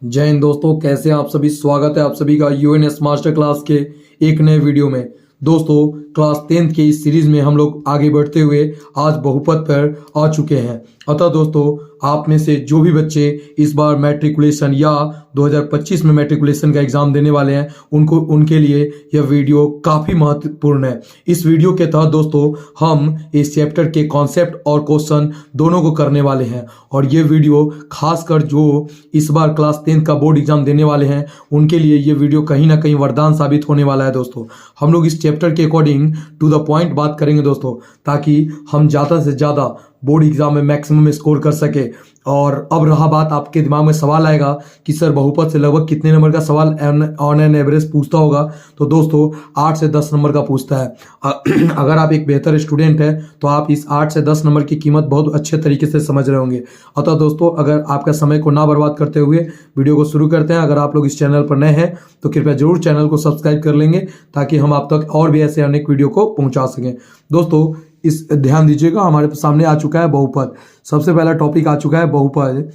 जय हिंद दोस्तों, कैसे हैं आप सभी। स्वागत है आप सभी का यूएनएस मास्टर क्लास के एक नए वीडियो में। दोस्तों, क्लास 10th के इस सीरीज में हम लोग आगे बढ़ते हुए आज बहुपद पर आ चुके हैं। अतः दोस्तों, आप में से जो भी बच्चे इस बार मैट्रिकुलेशन या 2025 में मैट्रिकुलेशन का एग्जाम देने वाले हैं, उनके लिए यह वीडियो काफ़ी महत्वपूर्ण है। इस वीडियो के तहत दोस्तों हम इस चैप्टर के कॉन्सेप्ट और क्वेश्चन दोनों को करने वाले हैं, और ये वीडियो खासकर जो इस बार क्लास 10th का बोर्ड एग्जाम देने वाले हैं उनके लिए ये वीडियो कहीं ना कहीं वरदान साबित होने वाला है। दोस्तों, हम लोग इस चैप्टर के अकॉर्डिंग टू द पॉइंट बात करेंगे दोस्तों, ताकि हम ज़्यादा से ज़्यादा बोर्ड एग्जाम में मैक्सिमम स्कोर कर सके। और अब रहा बात, आपके दिमाग में सवाल आएगा कि सर बहुपद से लगभग कितने नंबर का सवाल ऑन एन एवरेज पूछता होगा। तो दोस्तों 8 से 10 नंबर का पूछता है। अगर आप एक बेहतर स्टूडेंट हैं तो आप इस 8 से 10 नंबर की कीमत बहुत अच्छे तरीके से समझ रहे होंगे। अतः दोस्तों, अगर आपका समय को ना बर्बाद करते हुए वीडियो को शुरू करते हैं। अगर आप लोग इस चैनल पर नए हैं तो कृपया जरूर चैनल को सब्सक्राइब कर लेंगे, ताकि हम आप तक और भी ऐसे अनेक वीडियो को पहुंचा सकें। दोस्तों, इस ध्यान दीजिएगा, हमारे सामने आ चुका है बहुपद। सबसे पहला टॉपिक आ चुका है बहुपद।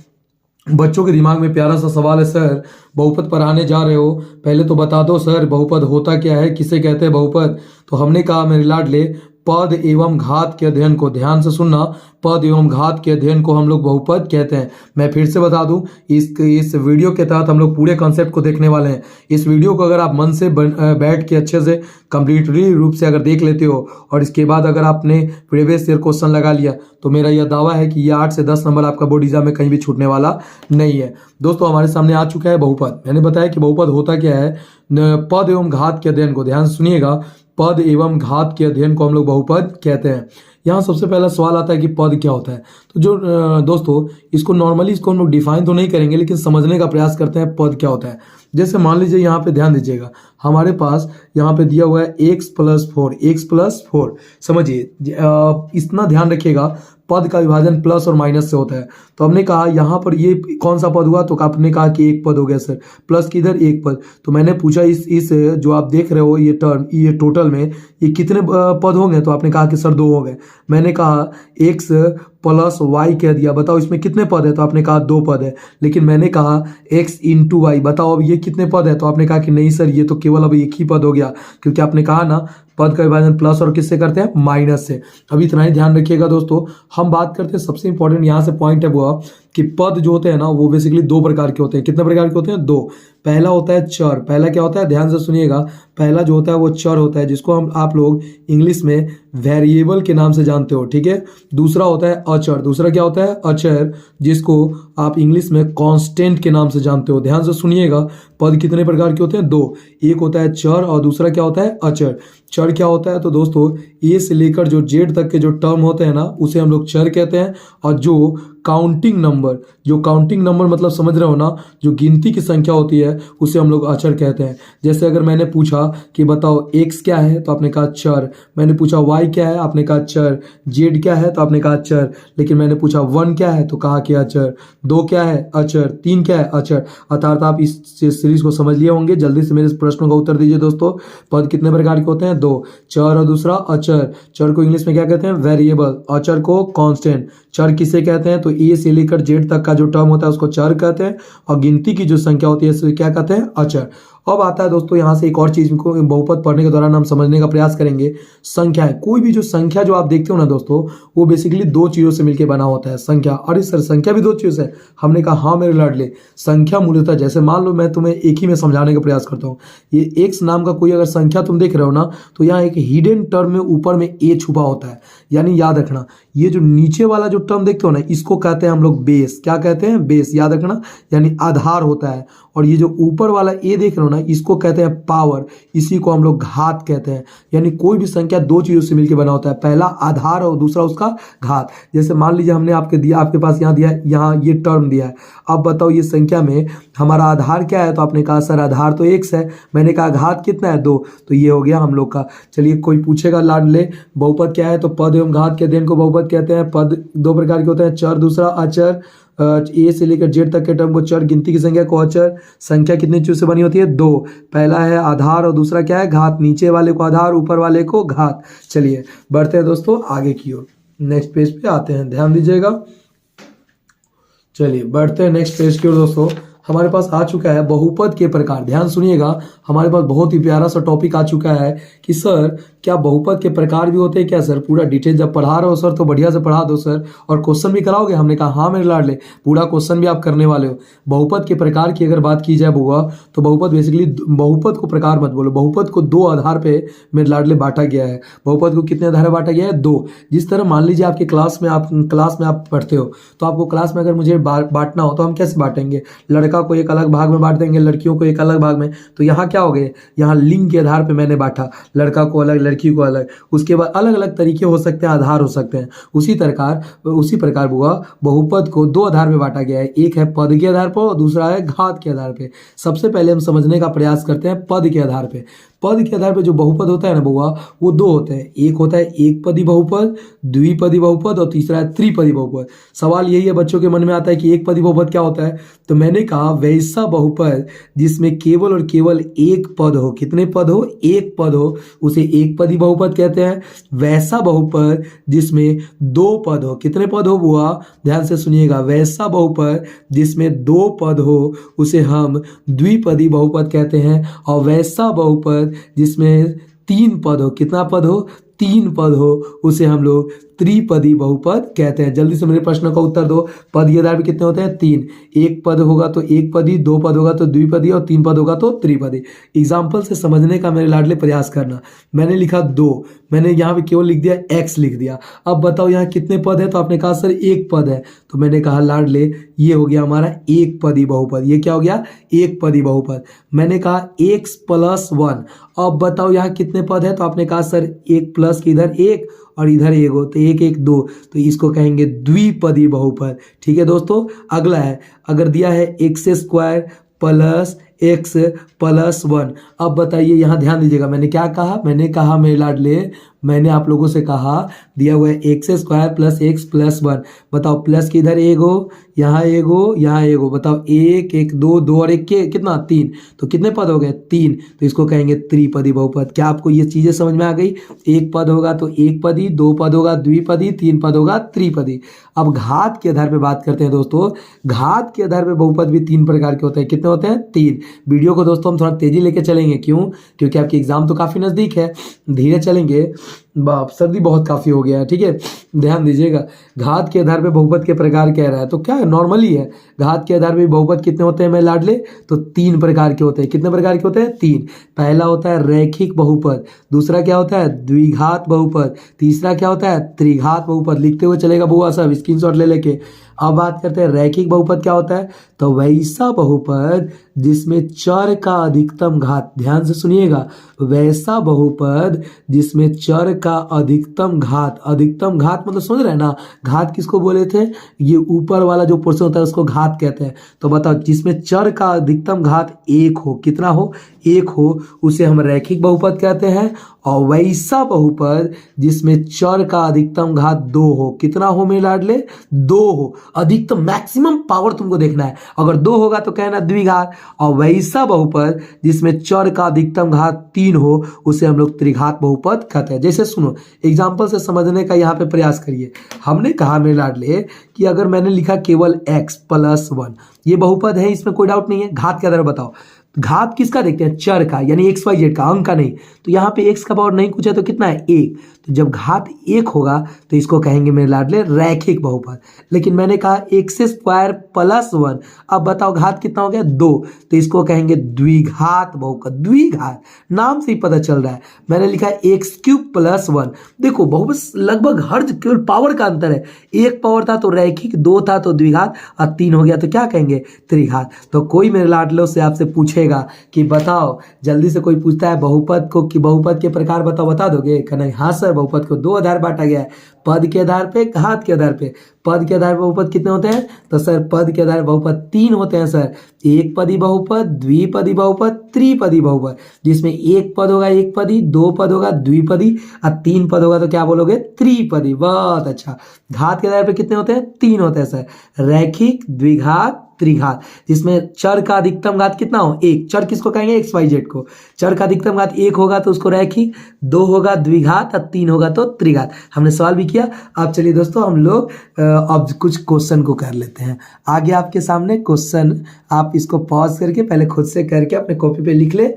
बच्चों के दिमाग में प्यारा सा सवाल है, सर बहुपद पर आने जा रहे हो, पहले तो बता दो सर बहुपद होता क्या है, किसे कहते हैं बहुपद। तो हमने कहा मेरे लाडले, पद एवं घात के अध्ययन को, ध्यान से सुनना, पद एवं घात के अध्ययन को हम लोग बहुपद कहते हैं। मैं फिर से बता दूं, इस वीडियो के तहत हम लोग पूरे कॉन्सेप्ट को देखने वाले हैं। इस वीडियो को अगर आप मन से बैठ के अच्छे से कंप्लीटली रूप से अगर देख लेते हो, और इसके बाद अगर आपने प्रीवियस ईयर क्वेश्चन लगा लिया, तो मेरा यह दावा है कि यह 8 से 10 नंबर आपका बोर्ड एग्जाम में कहीं भी छूटने वाला नहीं है। दोस्तों, हमारे सामने आ चुका है बहुपद। मैंने बताया कि बहुपद होता क्या है। पद एवं घात के अध्ययन को, ध्यान से सुनिएगा, पद एवं घात के अध्ययन को हम लोग बहुपद कहते हैं। यहाँ सबसे पहला सवाल आता है कि पद क्या होता है। तो जो दोस्तों, इसको नॉर्मली इसको हम लोग डिफाइन तो नहीं करेंगे, लेकिन समझने का प्रयास करते हैं पद क्या होता है। जैसे मान लीजिए, यहाँ पे ध्यान दीजिएगा, हमारे पास यहाँ पे दिया हुआ है x+4। समझिए, इतना ध्यान रखिएगा, पद का विभाजन प्लस और माइनस से होता है। तो हमने कहा यहाँ पर ये कौन सा पद हुआ, तो आपने कहा कि एक पद हो गया सर, प्लस किधर एक पद। तो मैंने पूछा इस जो आप देख रहे हो ये टर्म, ये टोटल में ये कितने पद होंगे, तो आपने कहा कि सर 2 हो गए। मैंने कहा x प्लस y कह दिया, बताओ इसमें कितने पद है, तो आपने कहा 2 पद है। लेकिन मैंने कहा x इंटू वाई, बताओ अब ये कितने पद है, तो आपने कहा कि नहीं सर ये तो केवल अब एक ही पद हो गया, क्योंकि आपने कहा ना पद का विभाजन प्लस और किससे करते हैं, माइनस से। अभी इतना ही ध्यान रखिएगा दोस्तों। हम बात करते हैं, सबसे इंपॉर्टेंट यहाँ से पॉइंट है वो कि पद जो होते हैं ना, वो बेसिकली 2 प्रकार के होते हैं। कितने प्रकार के होते हैं, 2। पहला होता है चर। पहला क्या होता है, ध्यान से सुनिएगा, पहला जो होता है वो चर होता है, जिसको आप लोग इंग्लिश में वेरिएबल के नाम से जानते हो, ठीक है। दूसरा होता है अचर। दूसरा क्या होता है, अचर, जिसको आप इंग्लिश में कांस्टेंट के नाम से जानते हो। ध्यान से सुनिएगा, पद कितने प्रकार के होते हैं, 2। एक होता है चर और दूसरा क्या होता है, अचर। चर क्या होता है, तो दोस्तों ए से लेकर जो जेड तक के जो टर्म होते हैं ना, उसे हम लोग चर कहते हैं। और जो काउंटिंग नंबर मतलब समझ रहे हो ना, जो गिनती की संख्या होती है, उसे हम लोग अचर कहते हैं। जैसे अगर मैंने पूछा कि बताओ x क्या है, तो आपने कहा चर। मैंने पूछा y क्या है, आपने कहा चर। z क्या है, तो आपने कहा चर। लेकिन मैंने पूछा 1 क्या है, तो कहा कि अचर। 2 क्या है, अचर। 3 क्या है, अचर। अर्थात आप इस सीरीज को समझ लिए होंगे। जल्दी से मेरे प्रश्नों का उत्तर दीजिए दोस्तों। पद कितने प्रकार के होते हैं, 2। चर और दूसरा अचर। चर को इंग्लिश में क्या कहते हैं, वेरिएबल। अचर को कांस्टेंट। चर किसे कहते हैं, तो ए से लेकर जेड तक का जो टर्म होता है उसको चर कहते हैं, और गिनती की जो संख्या होती है उसे क्या कहते हैं, अचर। अब आता है दोस्तों यहाँ से एक और चीज को बहुपद पढ़ने के दौरान हम समझने का प्रयास करेंगे, संख्याएं। कोई भी जो संख्या जो आप देखते हो ना दोस्तों, वो बेसिकली 2 चीजों से मिलकर बना होता है, संख्या। अरे सर संख्या भी 2 चीजों से, हमने कहा हाँ मेरे लाडले, संख्या मूलतः, जैसे मान लो मैं तुम्हें एक ही में समझाने का प्रयास करता हूँ। ये एक्स नाम का कोई अगर संख्या तुम देख रहे हो ना, तो यहाँ एक हिडन टर्म में ऊपर में ए छुपा होता है। यानी याद रखना, ये जो नीचे वाला जो टर्म देखते हो ना, इसको कहते हैं हम लोग बेस। क्या कहते हैं, बेस। याद रखना, यानी आधार होता है। और ये जो ऊपर वाला ए देख रहे हो ना, इसको कहते हैं पावर। इसी को हम लोग घात कहते हैं। यानी कोई भी संख्या 2 चीजों से मिलकर बना होता है, पहला आधार और दूसरा उसका घात। जैसे मान लीजिए हमने आपके पास यहाँ दिया, यहाँ ये टर्म दिया है। अब बताओ ये संख्या में हमारा आधार क्या है, तो आपने कहा सर आधार तो x है। मैंने कहा घात कितना है, 2। तो ये हो गया हम लोग का। चलिए, कोई पूछेगा लाडले बहुपद क्या है, तो पद एवं घात के अध्ययन को बहुपद कहते हैं। पद 2 प्रकार के होते हैं, चर दूसरा अचर। ए से लेकर जेड तक के टर्म को चर, गिनती की संख्या को अचर। संख्या कितनी चीजों से बनी होती है, 2। पहला है आधार और दूसरा क्या है, घात। नीचे वाले को आधार, ऊपर वाले को घात। चलिए बढ़ते हैं दोस्तों आगे की ओर, नेक्स्ट पेज पे आते हैं, ध्यान दीजिएगा। चलिए बढ़ते हैं नेक्स्ट पेज की ओर दोस्तों। हमारे पास आ चुका है बहुपद के प्रकार। ध्यान सुनिएगा, हमारे पास बहुत ही प्यारा सा टॉपिक आ चुका है कि सर क्या बहुपद के प्रकार भी होते हैं क्या सर? पूरा डिटेल जब पढ़ा रहे हो सर तो बढ़िया से पढ़ा दो सर, और क्वेश्चन भी कराओगे? हमने कहा हाँ मेरे लाडले, पूरा क्वेश्चन भी आप करने वाले हो। बहुपद के प्रकार की अगर बात की जाए बुआ, तो बहुपद बेसिकली, बहुपद को प्रकार मत बोलो, बहुपद को दो आधार पे मेरे लाडले बांटा गया है। बहुपद को कितने आधार पे बांटा गया है? दो। जिस तरह मान लीजिए आपके क्लास में आप पढ़ते हो, तो आपको क्लास में अगर मुझे बांटना हो तो हम कैसे बांटेंगे? लड़का को एक अलग भाग में बांट देंगे, लड़कियों को एक अलग भाग में। तो यहाँ क्या हो गए, यहाँ लिंग के आधार पे मैंने बांटा, लड़का को अलग लड़की को अलग। उसके बाद अलग अलग तरीके हो सकते हैं, आधार हो सकते हैं। उसी प्रकार बुआ बहुपद को दो आधार पे बांटा गया है, एक है पद के आधार पर और दूसरा है घात के आधार पे। सबसे पहले हम समझने का प्रयास करते हैं पद के आधार पे। पद के आधार पे जो बहुपद होता है ना बुआ, वो दो होते हैं। एक होता है एक पदी बहुपद, द्विपदी बहुपद, और तीसरा है त्रिपदी बहुपद। सवाल यही है बच्चों के मन में आता है कि एक पदी बहुपद क्या होता है? तो मैंने कहा वैसा बहुपद जिसमें केवल और केवल एक पद हो। कितने पद हो? एक पद हो, उसे एक पदी बहुपद कहते हैं। वैसा बहुपद जिसमें दो पद हो। कितने पद हो बुआ? ध्यान से सुनिएगा, वैसा बहुपद जिसमें दो पद हो उसे हम द्विपदी बहुपद कहते हैं। और वैसा बहुपद जिसमें तीन पद हो। कितना पद हो? तीन पद हो, उसे हम लोग त्रिपदी बहुपद कहते हैं। जल्दी से मेरे प्रश्न का उत्तर दो। पद के आधार पे कितने होते हैं? तीन। एक पद होगा तो एक पदी, दो पद होगा तो द्विपदी, और तीन पद होगा तो त्रिपदी। एग्जाम्पल से समझने का मेरे लाडले प्रयास करना। मैंने लिखा दो, मैंने यहाँ पे केवल लिख दिया एक्स लिख दिया। अब बताओ यहाँ कितने पद है? तो आपने कहा सर एक पद है। तो मैंने कहा लाडले ये हो गया हमारा एक पदी बहुपद। ये क्या हो गया? एक पदी बहुपद। मैंने कहा एक्स प्लस वन। अब बताओ यहाँ कितने पद है? तो आपने कहा सर एक प्लस की इधर एक और इधर एक हो, तो एक एक दो, तो इसको कहेंगे द्विपदी बहुपद। ठीक है दोस्तों। अगला है, अगर दिया है x square plus x plus one. अब बताइए, यहाँ ध्यान दीजिएगा, मैंने क्या कहा? मैंने कहा मेरे लाडले, मैंने आप लोगों से कहा दिया हुआ है x square plus x plus one. बताओ प्लस की इधर एक हो, यहाँ एक हो, यहाँ एक हो। बताओ एक एक दो, दो और एक के कितना? तीन। तो कितने पद हो गए? तीन। तो इसको कहेंगे त्रिपदी बहुपद। क्या आपको ये चीजें समझ में आ गई? एक पद होगा तो एक पदी, दो पद होगा द्विपदी, तीन पद होगा त्रिपदी। अब घात के आधार पे बात करते हैं दोस्तों। घात के आधार पे बहुपद भी तीन प्रकार के होते हैं। कितने होते हैं? तीन। वीडियो को दोस्तों हम थोड़ा तेजी लेके चलेंगे। क्यों? क्योंकि आपकी एग्जाम तो काफी नजदीक है, धीरे चलेंगे। बाप सर्दी बहुत काफी हो गया है। ठीक है, ध्यान दीजिएगा। घात के आधार पे बहुपद के प्रकार कह रहा है, तो क्या है? नॉर्मली है। घात के आधार पे बहुपद कितने होते हैं मेरे लाडले? तो तीन प्रकार के होते हैं। कितने प्रकार के होते हैं? तीन। पहला होता है रैखिक बहुपद, दूसरा क्या होता है? द्विघात बहुपद, तीसरा क्या होता है? त्रिघात बहुपद। लिखते हुए चलेगा बुआ सब, स्क्रीनशॉट ले लेके। अब बात करते हैं रैखिक बहुपद क्या होता है? तो वैसा बहुपद जिसमें चर का अधिकतम घात। ध्यान से सुनिएगा, वैसा बहुपद जिसमें चर का अधिकतम घात। अधिकतम घात मतलब समझ रहे हैं ना? घात किसको बोले थे? ये ऊपर वाला जो पोर्शन होता है उसको घात कहते हैं। तो बताओ, जिसमें चर का अधिकतम घात एक हो। कितना हो? एक हो, उसे हम रैखिक बहुपद कहते हैं। और वैसा बहुपद जिसमें चर का अधिकतम घात दो हो। कितना हो मेरे लाडले? दो हो। अधिकतम मैक्सिमम पावर तुमको देखना है। अगर दो होगा तो कहना द्विघात। और वैसा बहुपद जिसमें चर का अधिकतम घात तीन हो, उसे हम लोग त्रिघात बहुपद कहते हैं। जैसे सुनो, एग्जाम्पल से समझने का यहाँ पे प्रयास करिए। हमने कहा मेरे लाडले कि अगर मैंने लिखा केवल एक्स प्लस वन, ये बहुपद है, इसमें कोई डाउट नहीं है। घात के आधार बताओ, घात किसका देखते हैं? चर का, यानी एक्स वाई जेड का, अंक का नहीं। तो यहाँ पे एक्स का पावर नहीं कुछ है तो कितना है? एक। तो जब घात एक होगा तो इसको कहेंगे मेरे लाडले रैखिक बहुपद। लेकिन मैंने कहा एक्स स्क्वायर प्लस वन। अब बताओ घात कितना हो गया? दो। तो इसको कहेंगे द्विघात बहुपद। द्विघात नाम से ही पता चल रहा है। मैंने लिखा एक्स क्यूब प्लस वन। देखो बहुपद लगभग हर केवल पावर का अंतर है। एक पावर था तो रैखिक, दो था तो द्विघात, और तीन हो गया तो क्या कहेंगे? त्रिघात। तो कोई मेरे लाडलों से आपसे पूछेगा कि बताओ, जल्दी से कोई पूछता है बहुपद को कि बहुपद के प्रकार बताओ, बता दोगे? कहना हाँ सर, बहुपद को दो आधार बांटा गया है, पद के आधार पे, घात के आधार पे। पद के आधार पे बहुपद कितने होते हैं? तो सर पद के आधार पे बहुपद तीन होते हैं सर। एक पदी बहुपद, द्विपदी बहुपद, त्रिपदी बहुपद। जिसमें एक पद होगा एक पदी, दो पद होगा द्विपदी, और तीन पद होगा तो क्या बोलोगे? त्रिपदी। बहुत अच्छा। घात के आधार पे कितने होते हैं? तीन होते हैं सर। रैखिक, द्विघात, त्रिघात, जिसमें चर का अधिकतम घात कितना हो, एक। चर किसको कहेंगे, एक्स वाई जेड को। चर का अधिकतम घात एक होगा तो उसको रैखिक, दो होगा द्विघात और तीन होगा तो त्रिघात। हमने सवाल भी किया। अब चलिए दोस्तों हम लोग अब कुछ क्वेश्चन को कर लेते हैं। आगे आपके सामने क्वेश्चन, आप इसको पॉज करके पहले खुद से करके अपने कॉपी पे लिख ले।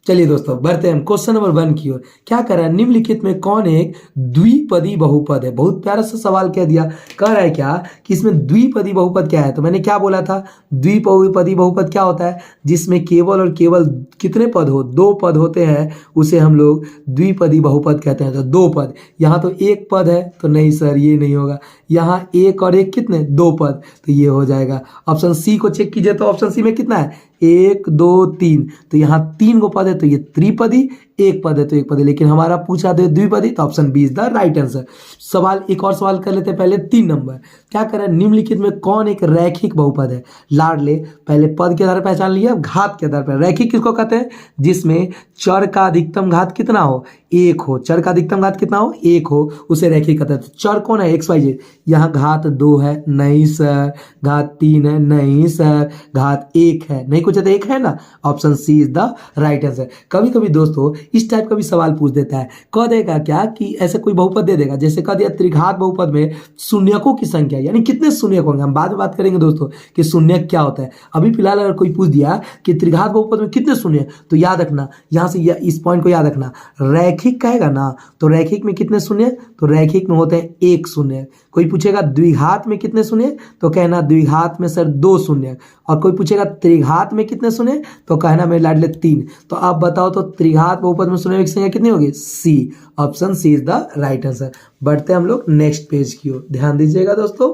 चलिए दोस्तों बढ़ते हैं क्वेश्चन नंबर 1 की ओर। क्या कर रहा है, निम्नलिखित में कौन एक द्विपदी बहुपद है। बहुत प्यारा सा सवाल कह दिया। कह रहा है क्या कि इसमें द्विपदी बहुपद क्या है। तो मैंने क्या बोला था, द्विपदी बहुपद क्या होता है, जिसमें केवल और केवल कितने पद हो, दो पद होते हैं, उसे हम लोग द्विपदी बहुपद कहते हैं। तो दो पद, यहाँ तो एक पद है तो नहीं सर ये नहीं होगा, यहाँ एक और एक कितने, दो पद, तो ये हो जाएगा। ऑप्शन सी को चेक कीजिए तो ऑप्शन सी में कितना है, 1 2 3, तो यहाँ 3 को पद है तो ये त्रिपदी, एक पद है तो एक पद है, लेकिन हमारा पूछा दे द्विपदी, तो option B is the right answer. सवाल एक और सवाल कर लेते हैं पहले 3 नंबर। क्या करें, निम्नलिखित में कौन एक रैखिक बहुपद है। लाड ले, पहले पद के आधार पर पहचान लिया, घात के आधार पर। रैखिक किसको कहते हैं, जिसमें चर का अधिकतम घात कितना हो, एक हो। चर का अधिकतम घात कितना हो, एक हो, उसे रैखिक कहते हैं। तो चर कौन है, एक्स वाई जेड। यहाँ घात 2 है, नहीं सर। घात 3 है, नहीं सर। घात 1 है, नहीं, कुछ है तो 1 है ना। Option C is the right answer. कभी कभी दोस्तों इस टाइप का भी सवाल पूछ देता है, कह देगा क्या कि ऐसे कोई बहुपद दे देगा, जैसे कह दिया त्रिघात बहुपद में शून्यकों की संख्या, यानी कितने शून्यक होंगे। हम बाद में बात करेंगे दोस्तों कि शून्यक क्या होता है। अभी फिलहाल अगर कोई पूछ दिया कि त्रिघात बहुपद में कितने शून्य, तो याद रखना, यहाँ से इस पॉइंट को याद रखना, रैखिक कहेगा ना, तो रैखिक में कितने शून्य, तो रैखिक में होते हैं एक शून्य। कोई पूछेगा द्विघात में कितने शून्य, तो कहना द्विघात में सर 2 शून्य। और कोई पूछेगा त्रिघात में कितने शून्य, तो कहना मेरे लाडले 3। तो आप बताओ तो त्रिघात बहुपद में शून्य की संख्या कितनी होगी, C. Option C is the right answer. बढ़ते हैं हम लोग नेक्स्ट पेज की ओर। ध्यान दीजिएगा दोस्तों,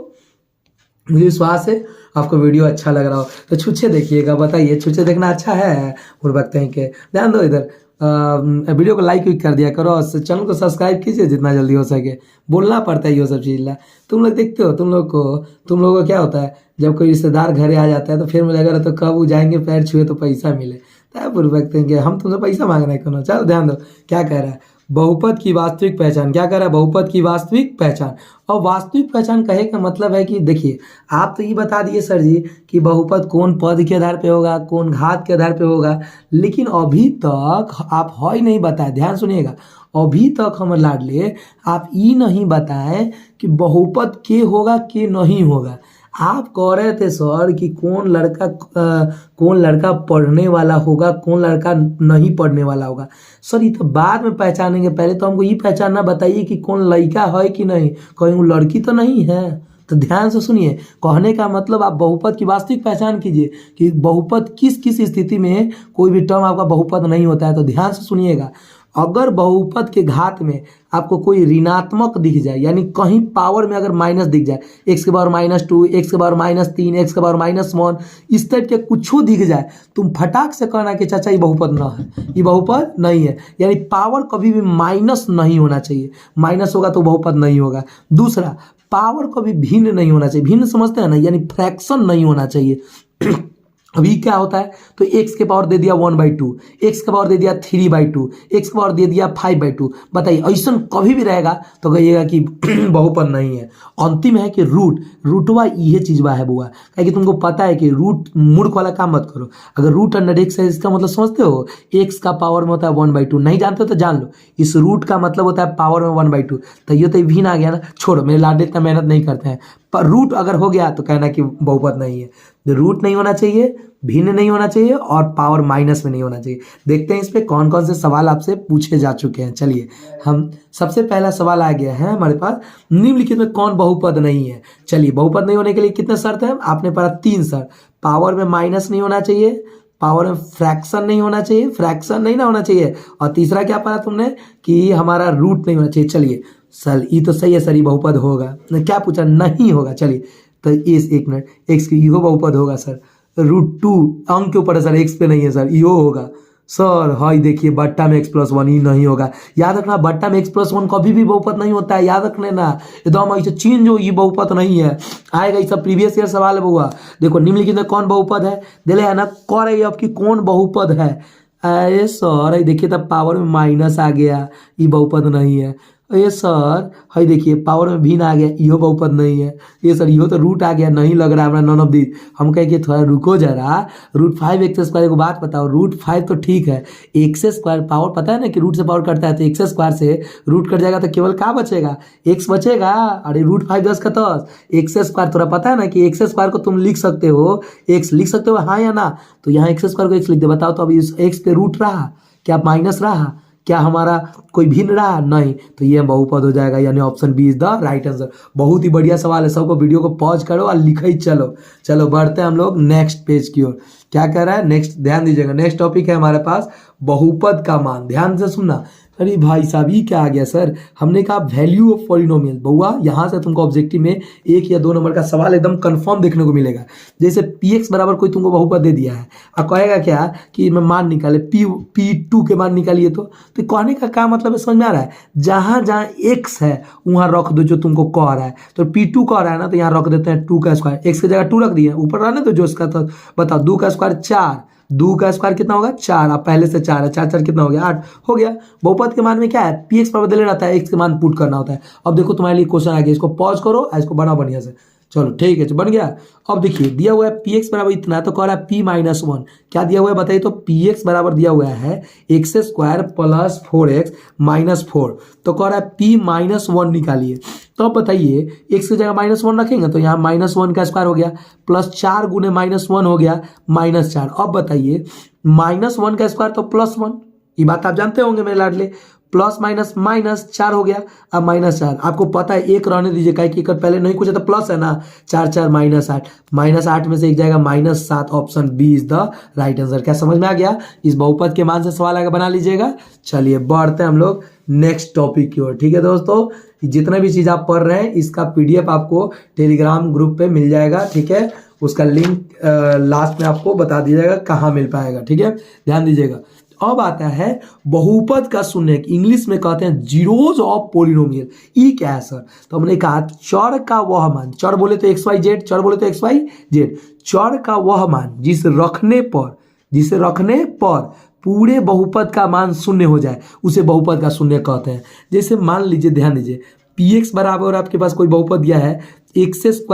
मुझे विश्वास है आपको वीडियो अच्छा लग रहा हो। तो छुच्छे देखिएगा, बताइए छुच्छे देखना अच्छा है, बुर्बक के ध्यान दो इधर। वीडियो को लाइक भी कर दिया करो और चैनल को सब्सक्राइब कीजिए जितना जल्दी हो सके। बोलना पड़ता है ये सब चीज़ ला। तुम लोग देखते हो, तुम लोगों को क्या होता है, जब कोई रिश्तेदार घरे आ जाता है तो फिर मुझे लगा तो कब वो जाएंगे पैर छुए तो पैसा मिले। बुर्बक कि हम तुमसे पैसा मांग रहे हैं क्यों। चलो ध्यान दो, क्या कह रहा है, बहुपद की वास्तविक पहचान। क्या कह रहा है, बहुपद की वास्तविक पहचान। और वास्तविक पहचान कहे का मतलब है कि देखिए, आप तो ये बता दिए सर जी कि बहुपद कौन पद के आधार पे होगा, कौन घात के आधार पे होगा, लेकिन अभी तक आप ही नहीं बताए। ध्यान सुनिएगा, अभी तक हम लाडले आप ये नहीं बताएं कि बहुपद के होगा के नहीं होगा। आप कह रहे थे सर कि कौन लड़का पढ़ने वाला होगा, कौन लड़का नहीं पढ़ने वाला होगा। सर ये तो बाद में पहचानेंगे, पहले तो हमको ये पहचानना बताइए कि कौन लड़का है कि नहीं, कहीं वो लड़की तो नहीं है। तो ध्यान से सुनिए, कहने का मतलब आप बहुपद की वास्तविक पहचान कीजिए कि बहुपद किस किस स्थिति में कोई भी टर्म आपका बहुपद नहीं होता है। तो ध्यान से सुनिएगा, अगर बहुपद के घात में आपको कोई ऋणात्मक दिख जाए, यानी कहीं पावर में अगर माइनस दिख जाए, x के पावर -2, x के पावर -3, x के पावर -1, इस टाइप के कुछ दिख जाए, तुम फटाक से कहना कि चाचा ये बहुपद ना है, ये बहुपद नहीं है। यानी पावर कभी भी माइनस नहीं होना चाहिए, माइनस होगा तो बहुपद नहीं होगा। दूसरा, पावर कभी भिन्न नहीं होना चाहिए। भिन्न समझते हैं ना, यानी फ्रैक्शन नहीं होना चाहिए। अभी क्या होता है, तो x के पावर दे दिया 1/2, x का पावर दे दिया 3/2, x का पावर दे दिया 5/2। बताइए ऐसा कभी भी रहेगा तो कहिएगा कि बहुपद नहीं है। अंतिम है कि रूटवा ये चीजवा है बुआ, कि तुमको पता है कि रूट मूर्ख वाला काम मत करो। अगर रूट अंडर x है, इसका मतलब समझते हो, x का पावर में होता है 1/2। नहीं जानते हो तो जान लो, इस रूट का मतलब होता है पावर में 1/2। तो ये तो भिन्न आ गया ना, छोड़ो, मेरे लाडले इतना मेहनत नहीं करते हैं। पर रूट अगर हो गया तो कहना कि बहुपद नहीं है। रूट नहीं होना चाहिए, भिन्न नहीं होना चाहिए और पावर माइनस में नहीं होना चाहिए। देखते हैं इस पे कौन कौन से सवाल आपसे पूछे जा चुके हैं। चलिए, हम सबसे पहला सवाल आ गया है हमारे पास, निम्नलिखित में कौन बहुपद नहीं है। चलिए, बहुपद नहीं होने के लिए कितने शर्त है, आपने पढ़ा 3 शर्त। पावर में माइनस नहीं होना चाहिए, पावर में फ्रैक्शन नहीं होना चाहिए, फ्रैक्शन नहीं ना होना चाहिए, और तीसरा क्या पढ़ा तुमने कि हमारा रूट नहीं होना चाहिए। चलिए सर, ये तो सही है सर, ये बहुपद होगा। क्या पूछा, नहीं होगा। चलिए तो इस 1 मिनट, x की इहो बहुपद होगा सर। √2 अंक के ऊपर है सर, x पे नहीं है सर, इहो होगा सर। हाई देखिए, बट्टा में x+1 ही नहीं होगा। याद रखना, बट्टा में x+1 कभी भी बहुपद नहीं होता है, याद रख लेना। एकदम ऐसे चेंज हो, ये बहुपद नहीं है, आएगा। ये सब प्रीवियस ईयर सवाल है बुआ। देखो, निम्नलिखित में कौन बहुपद है, दिले है ना, कह रही आपकी कौन बहुपद है। अरे सर देखिए, तब पावर में माइनस आ गया, ये बहुपद नहीं है। ये सर है देखिए पावर में भिन्न आ गया, इहो बहुपद नहीं है। ये सर इहो तो रूट आ गया, नहीं लग रहा है हमारा नॉन ऑफ दिस। हम कहे कि थोड़ा रुको जरा, √5x²। को बात बताओ, √5 तो ठीक है, x² पावर पता है ना कि रूट से पावर कटता है, तो x² से रूट कट जाएगा तो केवल क्या बचेगा, x बचेगा। अरे √5 10 का 10, x² थोड़ा पता है ना कि x² को तुम लिख सकते हो, x लिख सकते हो हाँ या ना। तो यहाँ x² को x लिख दे। बताओ तो अभी इस x पे रूट रहा क्या, माइनस रहा क्या, हमारा कोई भिन्न रहा नहीं, तो ये बहुपद हो जाएगा, यानी option B is the right answer. बहुत ही बढ़िया सवाल है, सबको वीडियो को पॉज करो और लिखा ही चलो। चलो बढ़ते हैं हम लोग नेक्स्ट पेज की ओर। क्या कह रहा है नेक्स्ट, ध्यान दीजिएगा, नेक्स्ट टॉपिक है हमारे पास बहुपद का मान। ध्यान से सुनना। अरे भाई साहब ये क्या आ गया सर, हमने कहा वैल्यू ऑफ पॉलिनोमियल। बउआ यहाँ से तुमको ऑब्जेक्टिव में 1 या 2 नंबर का सवाल एकदम कंफर्म देखने को मिलेगा। जैसे px बराबर कोई तुमको बहुपद दे दिया है, अब कहेगा क्या कि मैं मान निकाले, p2 के मान निकालिए। तो कहने का क्या मतलब है, समझ में आ रहा है। जहाँ जहाँ x है वहाँ रख दो जो तुमको कह रहा है। तो p2 कह रहा है ना, तो यहाँ रख देते हैं 2 का स्क्वायर, x की जगह 2 रख दिए, ऊपर रहने तो जो इसका, तो बताओ 2 का स्क्वायर 4, 2 का स्क्वायर कितना होगा 4। अब पहले से 4 है, 4 4 कितना हो गया 8 हो गया। बहुपद के मान में क्या है, px पर बदले रहता है, x के मान पुट करना होता है। अब देखो तुम्हारे लिए क्वेश्चन आ गया, इसको पॉज करो, इसको बनाओ बढ़िया से। चलो ठीक है, बन गया। अब देखिए दिया हुआ है px बराबर इतना, तो कह रहा है p-1 क्या दिया हुआ है बताइए। तो px बराबर दिया हुआ है x² + 4x - 4, तो कह रहा है p-1 निकालिए। तो अब बताइए x की जगह -1 रखेंगे तो यहाँ -1 का स्क्वायर हो गया, +4 गुने -1 हो गया -4। अब बताइए -1 का स्क्वायर तो +1, ये बात आप जानते होंगे मेरे लाडले, प्लस माइनस -4 हो गया। अब -4 आपको पता है, एक रहने दीजिए, काहे कि पहले नहीं कुछ है तो प्लस है ना, 4 4 -8, -8 में से एक जाएगा -7। Option B is the right answer. क्या समझ में आ गया, इस बहुपद के मान से सवाल आगे बना लीजिएगा। चलिए बढ़ते हैं हम लोग नेक्स्ट टॉपिक की ओर। ठीक है दोस्तों, जितना भी चीज आप पढ़ रहे हैं इसका PDF आपको टेलीग्राम ग्रुप पे मिल जाएगा। ठीक है, उसका लिंक लास्ट में आपको बता दिया जाएगा कहाँ मिल पाएगा। ठीक है, ध्यान दीजिएगा। अब आता है बहुपद का शून्य, इंग्लिश में कहते हैं जीरोज ऑफ पोलिनोमियल। ये क्या है सर, तो हमने कहा चर का वह मान, चर बोले तो XYZ, चर बोले तो XYZ, चर का वह मान जिसे रखने पर पूरे बहुपद का मान शून्य हो जाए उसे बहुपद का शून्य कहते हैं। जैसे मान लीजिए, ध्यान दीजिए, px बराबर आपके पास कोई बहुपद दिया है x² -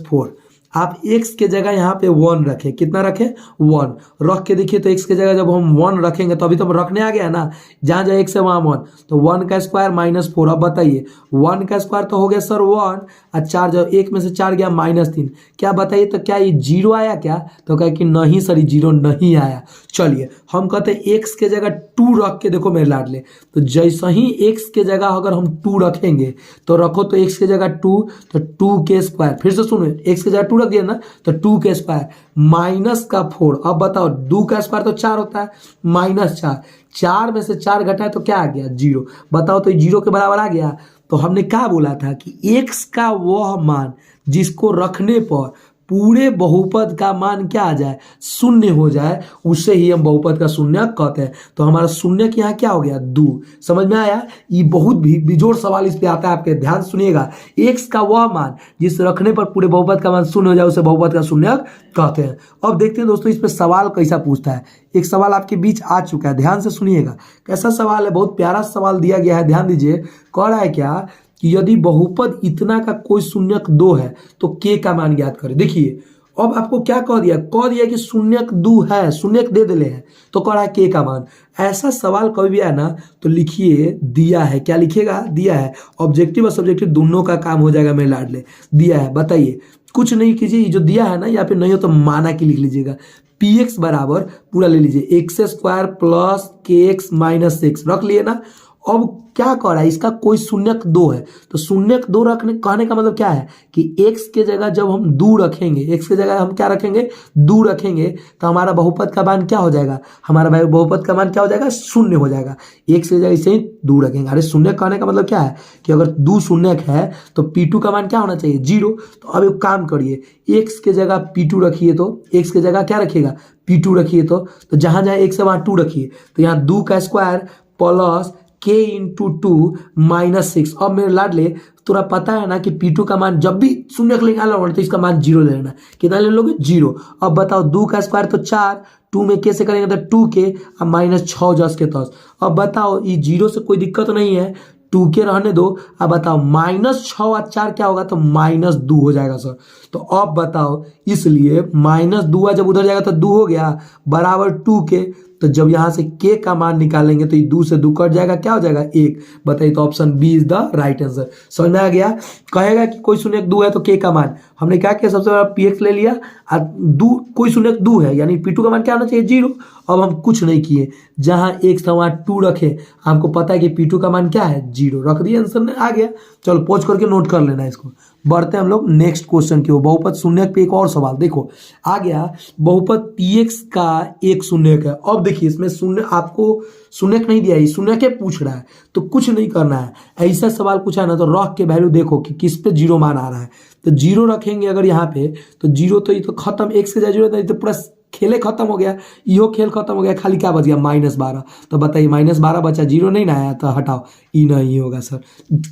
4, आप x के जगह यहाँ पे 1 रखें, कितना रखें 1 रख के देखिए। तो x के जगह जब हम 1 रखेंगे तो अभी तो रखने आ गया ना, जहाँ जहाँ x है वहाँ 1, तो 1 का स्क्वायर -4। अब बताइए 1 का स्क्वायर तो हो गया सर 1, और 4 जब 1 में से 4 गया -3, क्या बताइए तो क्या ये 0 आया क्या, तो कहे कि नहीं सर ये 0 नहीं आया। चलिए हम कहते हैं x के जगह 2 रख के देखो मेरे लाडले, तो जैसे ही x के जगह अगर हम 2 रखेंगे तो रखो, तो x के जगह 2 तो 2 के स्क्वायर, फिर से सुनो, x के जगह 2 रख दिया ना, तो 2 के स्क्वायर -4। अब बताओ 2 का स्क्वायर तो 4 होता है, -4, 4 में से 4 घटाए तो क्या आ गया 0। बताओ तो 0 के बराबर आ गया। तो हमने क्या बोला था कि x का वह मान जिसको रखने पर पूरे बहुपद का मान क्या आ जाए, शून्य हो जाए, उसे ही हम बहुपद का शून्य कहते हैं। तो हमारा शून्य के यहाँ क्या हो गया 2। समझ में आया, ये बहुत भी बेजोड़ सवाल इस पे आता है, आपके ध्यान सुनिएगा। x का वह मान जिस रखने पर पूरे बहुपद का मान शून्य हो जाए उसे बहुपद का शून्य कहते हैं। अब देखते हैं दोस्तों इस पे सवाल कैसा पूछता है। एक सवाल आपके बीच आ चुका है, ध्यान से सुनिएगा। कैसा सवाल है, बहुत प्यारा सवाल दिया गया है, ध्यान दीजिए। कह रहा है क्या कि यदि बहुपद इतना का कोई शून्यक 2 है तो k का मान ज्ञात करें। देखिए अब आपको क्या कह दिया कि शून्यक 2 है, शून्यक दे दिले हैं, तो कह रहा है k का मान। ऐसा सवाल कभी भी आए ना तो लिखिए दिया है, क्या लिखिएगा दिया है। ऑब्जेक्टिव और सब्जेक्टिव दोनों का काम हो जाएगा मेरे लाडले, दिया है। बताइए कुछ नहीं कीजिए, जो दिया है ना या फिर नहीं हो तो माना कि लिख लीजिएगा। px बराबर पूरा ले लीजिए x² + kx - 6 रख लिए ना। अब क्या कर रहा है, इसका कोई शून्यक 2 है, तो शून्यक 2 रखने कहने का मतलब क्या है कि x के जगह जब हम 2 रखेंगे, x के जगह हम क्या रखेंगे 2 रखेंगे, तो हमारा बहुपद का मान क्या हो जाएगा, हमारा बहुपद का मान क्या हो जाएगा शून्य हो जाएगा। x के जगह इसे ही 2 रखेंगे। अरे शून्य कहने का मतलब क्या है कि अगर 2 शून्यक है तो p2 का मान क्या होना चाहिए 0। तो अब एक काम करिए, x के जगह p2 रखिए, तो x के जगह क्या रखिएगा p2 रखिए, तो जहां जहां x है वहां 2 रखिए। तो यहाँ 2 का स्क्वायर प्लस k × 2 - 6। अब मेरे लाडले तुरा पता है ना कि p2 का मान जब भी शून्य लेंगे तो इसका मान 0 ले लेना। कितना ले लोगे 0। अब बताओ 2 का स्क्वायर तो 4, 2 में k से करेंगे तो 2k और -6 जस के 10। अब बताओ ये 0 से कोई दिक्कत नहीं है, टू के रहने दो। अब बताओ -6 और 4 क्या होगा, तो -2 हो जाएगा सर। तो अब बताओ, इसलिए -2 जब उधर जाएगा तो 2 हो गया बराबर 2 के। तो जब यहाँ से के का मान निकालेंगे तो ये 2 से 2 कट जाएगा, क्या हो जाएगा 1। बताइए, तो option B is the right answer. समझ में आ गया। कहेगा कि कोई शून्य 2 है तो के का मान हमने क्या किया, सबसे बड़ा px ले लिया और 2 कोई शून्य 2 है यानी p2 का मान क्या होना चाहिए 0। अब हम कुछ नहीं किए, जहां x था वहां 2 रखे। हमको पता है कि p2 का मान क्या है 0, रख दिए, आंसर में आ गया। चलो पॉज करके नोट कर लेना इसको। बढ़ते हैं हम लोग नेक्स्ट क्वेश्चन की ओर। बहुपद शून्यक पे एक और सवाल देखो आ गया। बहुपद px का एक शून्यक है। अब देखिए इसमें शून्य आपको शून्यक नहीं दिया है, शून्यक के पूछ रहा है, तो कुछ नहीं करना है। ऐसा सवाल पूछा है ना तो रख के वैल्यू देखो कि किस पे 0 मान आ रहा है। तो 0 रखेंगे अगर यहाँ पे तो 0 तो ये तो खत्म, x के जरूरत नहीं तो पूरा खेले खत्म हो गया, इहो खेल खत्म हो गया। खाली क्या बच गया -12। तो बताइए -12 बचा, 0 नहीं ना आया तो हटाओ, ई नहीं होगा सर।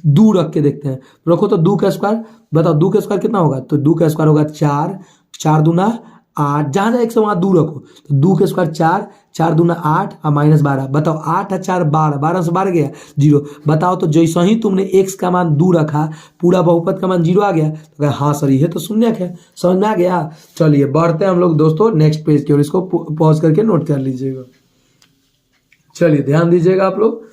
2 रख के देखते हैं, रखो तो 2 का स्क्वायर। बताओ 2 का स्क्वायर कितना होगा, तो 2 का स्क्वायर होगा 4, 4 दूना 8, जहाँ जहाँ 1 से वहाँ 2 रखो। तो 2 के स्क्वायर 4, 4 दूना 8 और -12। बताओ 8 और 4 12, 12 से 12 गया 0। बताओ तो जैसे ही तुमने x का मान 2 रखा पूरा बहुपद का मान 0 आ गया। तो कहा हाँ सर ये तो शून्यक है। समझ में आ गया। चलिए बढ़ते हैं हम लोग दोस्तों नेक्स्ट पेज की ओर। इसको पॉज करके नोट कर लीजिएगा। चलिए ध्यान दीजिएगा आप लोग,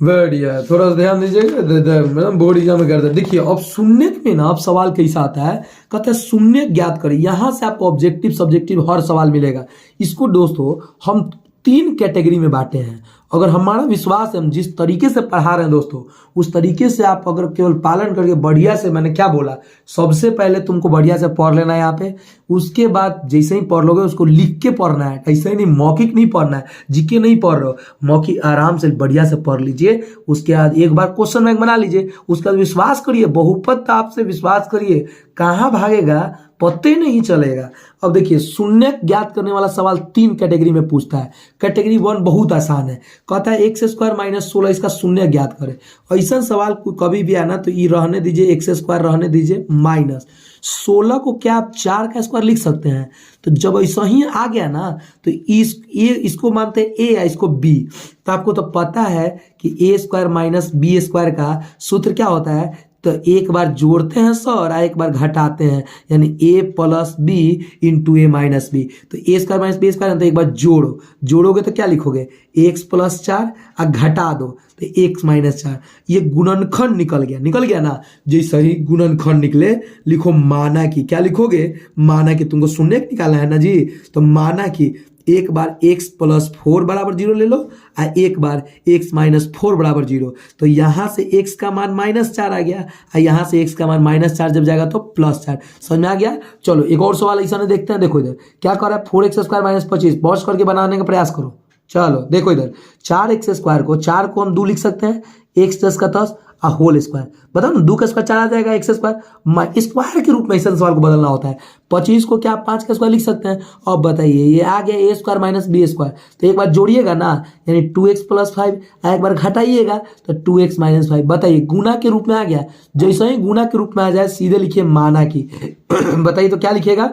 बढ़िया, थोड़ा सा ध्यान दीजिएगा, मतलब बोर्ड एग्जाम में करते हैं। देखिए अब शून्यक में ना अब सवाल कैसा आता है, कहते हैं शून्यक ज्ञात करें। यहां से आपको ऑब्जेक्टिव सब्जेक्टिव हर सवाल मिलेगा। इसको दोस्तों हम 3 कैटेगरी में बांटे हैं। अगर हमारा विश्वास है, हम जिस तरीके से पढ़ा रहे हैं दोस्तों उस तरीके से आप अगर केवल पालन करके बढ़िया से, मैंने क्या बोला, सबसे पहले तुमको बढ़िया से पढ़ लेना है यहाँ पे। उसके बाद जैसे ही पढ़ लोगे उसको लिख के पढ़ना है, ऐसे ही नहीं मौखिक नहीं पढ़ना है, जीके नहीं पढ़ रहे हो, मौखिक आराम से बढ़िया से पढ़ लीजिए। उसके बाद एक बार क्वेश्चन बैंक बना लीजिए, उसके बाद विश्वास करिए, बहुपद आपसे विश्वास करिए, कहाँ भागेगा पते नहीं चलेगा। अब देखिए शून्यक ज्ञात करने वाला सवाल 3 कैटेगरी में पूछता है। कैटेगरी 1 बहुत आसान है, कहता है x² - 16 इसका शून्य ज्ञात करें। ऐसा सवाल कभी भी आना तो ये रहने दीजिए, x² रहने दीजिए, -16 को क्या आप 4 का स्क्वायर लिख सकते हैं। तो जब ऐसा ही आ गया ना तो इसको मानते हैं a या इसको b। तो आपको तो पता है कि a² - b² का सूत्र क्या होता है, तो एक बार जोड़ते हैं सर और एक बार घटाते हैं, यानी a + b × a - b। तो a² - b² है तो एक बार जोड़ोगे तो क्या लिखोगे, x + 4 और घटा दो तो x - 4। ये गुणनखंड निकल गया ना। जैसे ही गुणनखंड निकले लिखो माना कि, क्या लिखोगे, माना कि तुमको शून्यक निकालना है ना जी। तो माना कि एक बार x + 4 बराबर 0 ले लो और एक बार x - 4 बराबर 0। तो यहाँ से x का मान -4 आ गया और यहाँ से x का मान -4 जब जाएगा तो +4। समझ में आ गया। चलो एक और सवाल ऐसा नहीं देखते हैं। देखो इधर क्या कर रहा है, 4x² - 25 पॉज करके बनाने का प्रयास करो। चलो देखो इधर 4x² को 4 को हम 2 लिख सकते हैं, x + 10 का 10 और होल स्क्वायर। बताओ ना 2 का स्क्वायर 4 आ जाएगा, x² स्क्वायर के रूप में इस सवाल को बदलना होता है। 25 को क्या आप 5 का स्क्वायर लिख सकते हैं। अब बताइए ये आ गया a² - b²। तो एक बार जोड़िएगा ना यानी 2x + 5, एक बार घटाइएगा तो 2x - 5। बताइए गुना के रूप में आ गया। जैसे ही गुना के रूप में आ जाए सीधे लिखिए माना की। बताइए तो क्या लिखिएगा,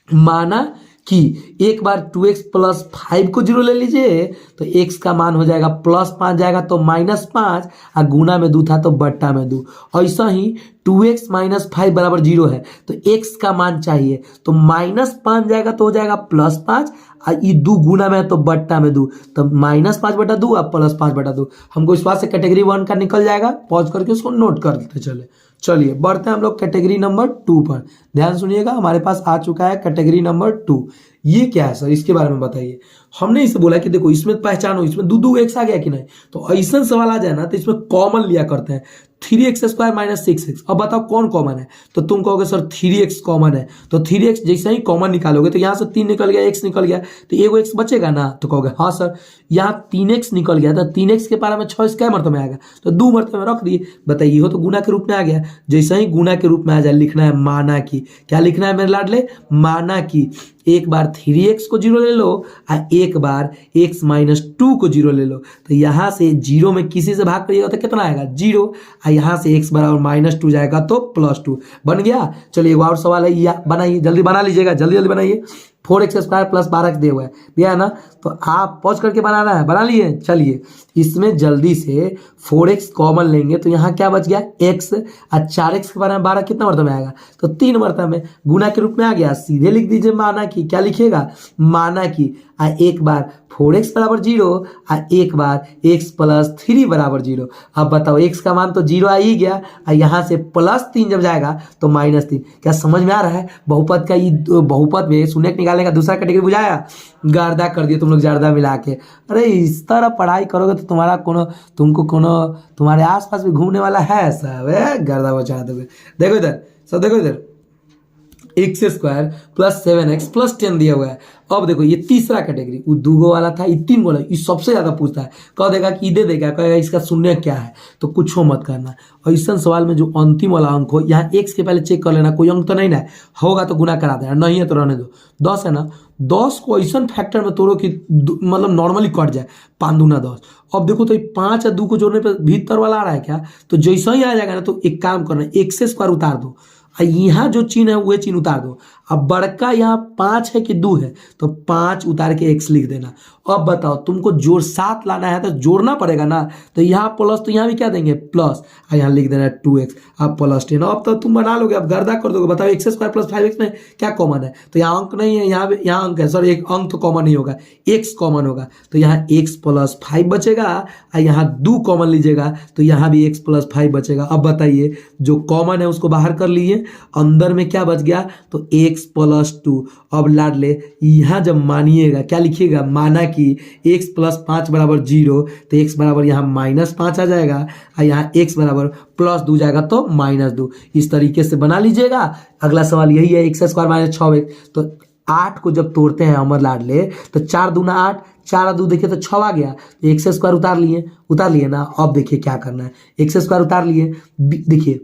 माना कि एक बार 2x + 5 को 0 ले लीजिए तो x का मान हो जाएगा +5 जाएगा तो -5 और गुना में 2 था तो बट्टा में 2। ऐसा ही 2x - 5 बराबर 0 है तो x का मान चाहिए तो -5 जाएगा तो हो जाएगा +5 और ये 2 गुना में है तो बट्टा में 2 तो -5/2 और +5/2। हमको विश्वास से कैटेगरी 1 का निकल जाएगा। पॉज करके उसको नोट करते चलिए बढ़ते हैं हम लोग कैटेगरी नंबर 2 पर। ध्यान सुनिएगा, हमारे पास आ चुका है कैटेगरी नंबर 2। ये क्या है सर, इसके बारे में बताइए। हमने इसे बोला कि देखो इसमें पहचानो, इसमें 2 x आ गया कि नहीं। तो ऐसा सवाल आ जाए ना तो इसमें कॉमन लिया करते हैं, 3x² - 6x। अब बताओ कौन कॉमन है, तो तुम कहोगे सर 3x कॉमन है। तो 3x जैसे ही कॉमन निकालोगे तो यहाँ से 3 निकल गया, x निकल गया तो एगो x बचेगा ना। तो कहोगे हाँ सर, यहाँ 3x निकल गया तो 3x के पारा में 6 क्या मरतबे में आएगा, तो 2 मरतबे में रख दिए। बताइए हो तो गुना के रूप में आ गया। जैसे ही गुना के रूप में आ जाए लिखना है माना की। क्या लिखना है मेरे लाडले, माना की एक बार 3x को 0 ले लो और एक बार x - 2 को 0 ले लो। तो यहाँ से 0 में किसी से भाग करिएगा तो कितना आएगा 0 और यहाँ से x बराबर -2 जाएगा तो +2 बन गया। चलिए एक और सवाल है, या बनाइए, जल्दी बना लीजिएगा, जल्दी बनाइए। 4x² प्लस 12x दिया है ना, तो आप पॉज करके बनाना है, बना लिए। चलिए इसमें जल्दी से 4x कॉमन लेंगे तो यहाँ क्या बच गया x, और 4x के बारे में 12 कितना मरतबा में आएगा, तो 3 मरतबा में गुना के रूप में आ गया। सीधे लिख दीजिए माना कि, क्या लिखिएगा माना कि, एक बार 4x बराबर 0 और एक बार x प्लस 3 बराबर 0। अब बताओ x का मान तो 0 आ ही गया, और यहाँ से +3 जब जाएगा तो -3। क्या समझ में आ रहा है? बहुपद का ये बहुपद में शून्य निकालने का दूसरा कैटेगरी बुझाया, गर्दा कर दिए तुम लोग जर्दा मिला के। अरे इस तरह पढ़ाई करोगे तो तुम्हारे आसपास भी घूमने वाला है सब, गर्दा बचा दोगे। देखो इधर सब, देखो इधर x² प्लस 7x प्लस 10 दिया हुआ है। अब देखो ये तीसरा कैटेगरी, वो 2 वाला था, ये 3 वाला, ये सबसे ज्यादा पूछता है। कह देगा कि दे देगा, कहेगा इसका शून्य क्या है, तो कुछ हो मत करना। और इस सवाल में जो अंतिम वाला अंक हो, यहाँ x के पहले चेक कर लेना, कोई अंक तो नहीं ना होगा तो गुना करा देना, नहीं है तो रहने दो। 10 है ना, 10 को ऐसा फैक्टर में तोड़ो कि मतलब नॉर्मली कट जाए, 5 दूना 10। अब देखो तो 5 और 2 को जोड़ने पर भीतर वाला आ रहा है क्या, तो जैसा ही आ जाएगा ना तो एक काम करना, x² उतार दो, यहाँ जो चिन्ह है वह चिन्ह उतार दो। अब बड़का यहाँ 5 है कि 2 है, तो 5 उतार के x लिख देना। अब बताओ तुमको जोड़ 7 लाना है तो जोड़ना पड़ेगा ना, तो यहाँ प्लस, तो यहाँ भी क्या देंगे प्लस, और यहाँ लिख देना 2x, अब प्लस 10। अब तो तुम बना लोगे, अब गर्दा कर दोगे। बताओ x² प्लस 5x में क्या कॉमन है, तो यहाँ अंक नहीं है, यहाँ अंक है, सॉरी एक अंक तो कॉमन नहीं होगा, x कॉमन होगा, तो यहाँ x प्लस 5 बचेगा, और यहाँ 2 कॉमन लीजिएगा तो यहाँ भी x प्लस 5 बचेगा। अब बताइए जो कॉमन है उसको बाहर कर लिए, अंदर में क्या बच गया, तो x प्लस 2। अब लाड ले, यहाँ जब मानिएगा क्या लिखिएगा, माना कि x प्लस 5 बराबर 0, तो x बराबर यहाँ -5 आ जाएगा, और यहाँ x बराबर +2 जाएगा तो -2। इस तरीके से बना लीजिएगा। अगला सवाल यही है, x² - 6x। तो 8 को जब तोड़ते हैं अमर लाडले, तो 4 दूना 8, 4 और 2 देखिए तो 6 आ गया, x² उतार लिए ना। अब देखिए क्या करना है, x² उतार लिए, देखिए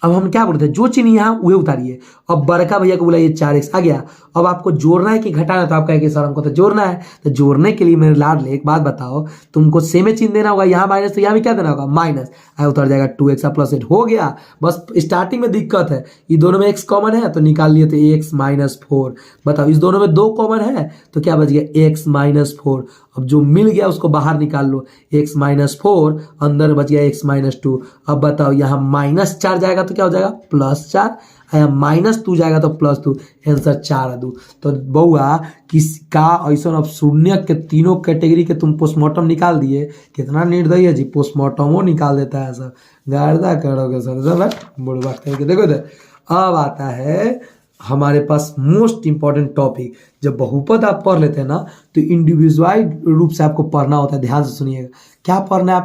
अब हम क्या बोलते हैं, जो चिन्ह यहाँ वह उतारिए। अब बड़का भैया को बुलाइए, 4x आ गया। अब आपको जोड़ना है कि घटाना है, तो आप कहेंगे सर हमको तो जोड़ना है। तो जोड़ने के लिए मेरे लाडले एक बात बताओ, तुमको सेम चिन्ह देना होगा, यहाँ माइनस तो यहाँ भी क्या देना होगा माइनस, उतर जाएगा 2x प्लस 8 हो गया। बस स्टार्टिंग में दिक्कत है, ये दोनों में x कॉमन है तो निकाल लिए, तो x -4। बताओ इस दोनों में 2 कॉमन है तो क्या बच गया x -4। अब जो मिल गया उसको बाहर निकाल लो, x -4 अंदर बच गया x -2। अब बताओ यहाँ -4 जाएगा तो क्या हो जाएगा +4, -2 जाएगा तो +2, आंसर 4 और 2। तो बउआ किसका ऐसा अब शून्य के तीनों कैटेगरी के तुम पोस्टमार्टम निकाल दिए, कितना निर्दयी है जी, पोस्टमार्टमो निकाल देता है सब, गर्दा करोगे सर बुढ़वा करके। देखो इधर अब आता है हमारे पास मोस्ट इंपॉर्टेंट टॉपिक। जब बहुपद आप पढ़ लेते हैं ना तो इंडिविजुअल रूप से आपको पढ़ना होता है। ध्यान से सुनिएगा, क्या पढ़ना है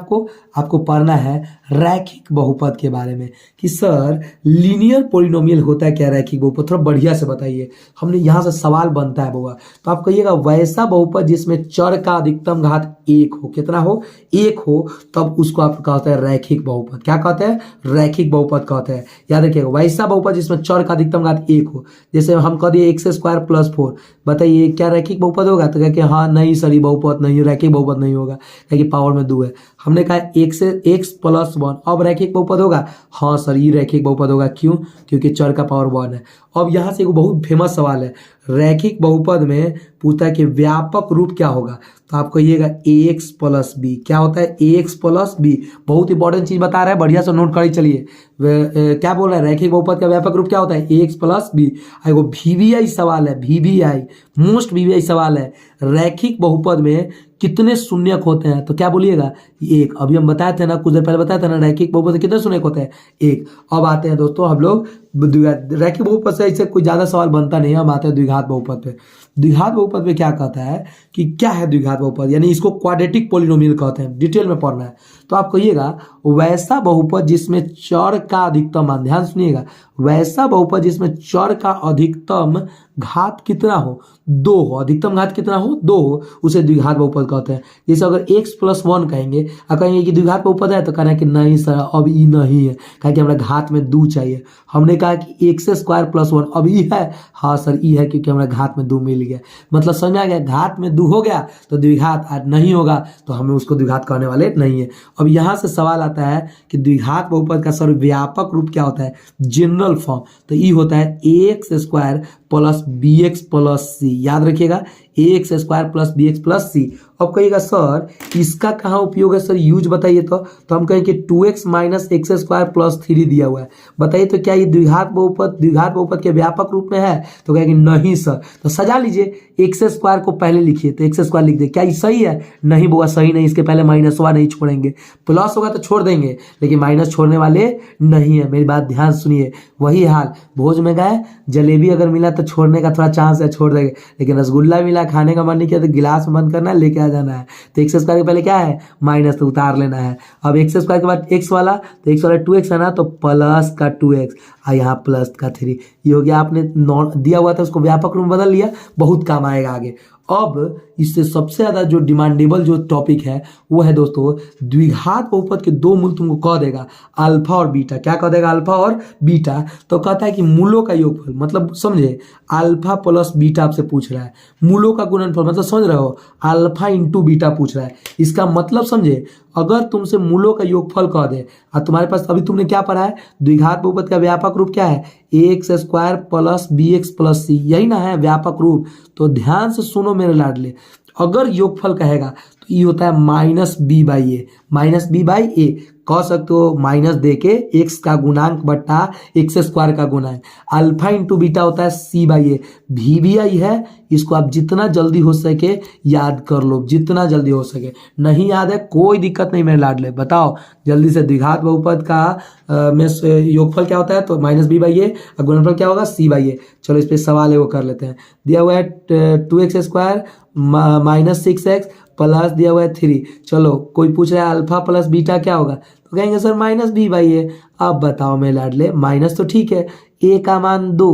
आपको पढ़ना है रैखिक बहुपद के बारे में, कि सर लीनियर पॉलिनोमियल होता है क्या रैखिक बहुपद, थोड़ा बढ़िया से बताइए। हमने यहाँ से सवाल बनता है बउआ, तो आप कहिएगा वैसा बहुपद जिसमें चर का अधिकतम घात 1 हो, कितना हो 1 हो, तब उसको आप कहते हैं रैखिक बहुपद। क्या कहते हैं, रैखिक बहुपद कहते हैं। याद रखिएगा, वैसा बहुपद जिसमें चर का अधिकतम घात 1 हो। जैसे हम कह दिए x² + 4, बताइए क्या रैखिक बहुपद होगा, तो कह के हाँ नहीं सर ये बहुपद नहीं, रैखिक बहुपद नहीं होगा, क्योंकि पावर में 2 है। हमने कहा x + 1, अब रैखिक बहुपद होगा, हाँ सर ये रैखिक बहुपद होगा, क्यों, क्योंकि चर का पावर 1 है। अब यहाँ से एक बहुत फेमस सवाल है, रैखिक बहुपद में पूछता है कि व्यापक रूप क्या होगा, तो आप कहिएगा ax + b। क्या होता है ax + b, बहुत इंपॉर्टेंट चीज बता रहा है, बढ़िया से नोट करिए। चलिए क्या बोल रहा है, रैखिक बहुपद का व्यापक रूप क्या होता है ax + b। एगो VBI सवाल है, VBI मोस्ट VBI सवाल है, रैखिक बहुपद में कितने शून्यक होते हैं, तो क्या बोलिएगा 1। अभी हम बताए थे ना, कुछ देर पहले बताया था ना, रैखिक बहुपद कितने शून्यक होते हैं 1। अब आते हैं दोस्तों हम लोग रैखिक बहुपद से ऐसे कोई ज्यादा सवाल बनता नहीं है, हम आते हैं द्विघात बहुपद पे। द्विघात बहुपद पे क्या कहता है कि क्या है द्विघात बहुपद, यानी इसको क्वाड्रेटिक पॉलिनोमियल कहते हैं, डिटेल में पढ़ना है। तो आप कहिएगा वैसा बहुपद जिसमें चर का अधिकतम मान, ध्यान सुनिएगा, वैसा बहुपद जिसमें चर का अधिकतम घात कितना हो 2 हो, अधिकतम घात कितना हो 2 हो, उसे द्विघात बहुपद कहते हैं। जैसे अगर x + 1 कहेंगे और कहेंगे कि द्विघात बहुपद है, तो कहना है कि नहीं सर अब ई नहीं है, कहें कि हमारे घात में 2 चाहिए। हमने कहा कि x² + 1 अब ई है, हाँ सर ई है, क्योंकि हमारे घात में 2 मिल गया। मतलब समझ आ गया, घात में 2 हो गया तो द्विघात नहीं होगा, तो हमें उसको द्विघात कहने वाले नहीं है। अब यहाँ से सवाल आता है कि द्विघात बहुपद का सर्वव्यापक रूप क्या होता है, जनरल फॉर्म, तो ई होता है ax² plus B X plus C, याद रखिएगा A X square plus B X plus C. अब कहिएगा सर इसका कहाँ उपयोग है सर, यूज बताइए। तो हम कहेंगे 2x minus x square plus 3 दिया हुआ है, बताइए तो क्या ये द्विघात बहुपद के व्यापक रूप में है, तो कहेंगे नहीं सर। तो सजा लीजिए, एक्स स्क्वायर को पहले लिखिए, तो एक्स स्क्वायर लिख दे, क्या ये सही है, नहीं बुआ सही नहीं, इसके पहले माइनस हुआ नहीं छोड़ेंगे, प्लस होगा तो छोड़ देंगे, लेकिन माइनस छोड़ने वाले नहीं है। मेरी बात ध्यान सुनिए, वही हाल भोज में गए, जलेबी अगर मिला तो छोड़ने का थोड़ा चांस है, छोड़ देंगे, लेकिन रसगुल्ला मिला खाने का मन नहीं किया तो गिलास में बंद करना है, लेके आ जाना है। तो एक्स स्क्वायर के पहले क्या है माइनस, तो उतार लेना है। अब एक्स स्क्वायर के बाद एक्स वाला, तो एक्स वाला 2x है ना, तो प्लस का 2x और यहाँ प्लस का 3, ये हो गया। आपने दिया हुआ था उसको व्यापक रूप में बदल लिया, बहुत काम आएगा आगे। अब इससे सबसे ज्यादा जो डिमांडेबल जो टॉपिक है वो है दोस्तों द्विघात बहुपद के दो मूल तुमको कह देगा अल्फा और बीटा। क्या कह देगा अल्फा और बीटा, तो कहता है कि मूलों का योगफल, मतलब समझे अल्फा प्लस बीटा आपसे पूछ रहा है, मूलों का गुणनफल मतलब समझ रहे हो, अल्फा इंटू बीटा पूछ रहा है। इसका मतलब समझे, अगर तुमसे मूलों का योगफल कह दे और तुम्हारे पास अभी तुमने क्या पढ़ा है, द्विघात बहुपद का व्यापक रूप क्या है, A X square plus B X plus C, यही ना है व्यापक रूप। तो ध्यान से सुनो मेरे लाडले, अगर योगफल कहेगा तो ये होता है minus B by A, minus B by A कह सकते हो, माइनस दे के एक्स का गुणांक बट्टा एक्स स्क्वायर का गुणांक। अल्फा इंटू बीटा होता है सी बाई ए, भी भी आई है, इसको आप जितना जल्दी हो सके याद कर लो, जितना जल्दी हो सके। नहीं याद है कोई दिक्कत नहीं मेरे लाडले, बताओ जल्दी से। द्विघात बहुपद का में योगफल क्या होता है, तो माइनस बी बाई ए, और गुणनफल क्या होगा सी बाई ए। चलो इस पे सवाल है वो कर लेते हैं। दिया हुआ है 2x square minus 6x plus दिया हुआ है 3। चलो कोई पूछ रहा है अल्फा प्लस बीटा क्या होगा, तो कहेंगे सर माइनस बी बाई ए। अब बताओ मेरे लाडले, माइनस तो ठीक है, ए का मान 2,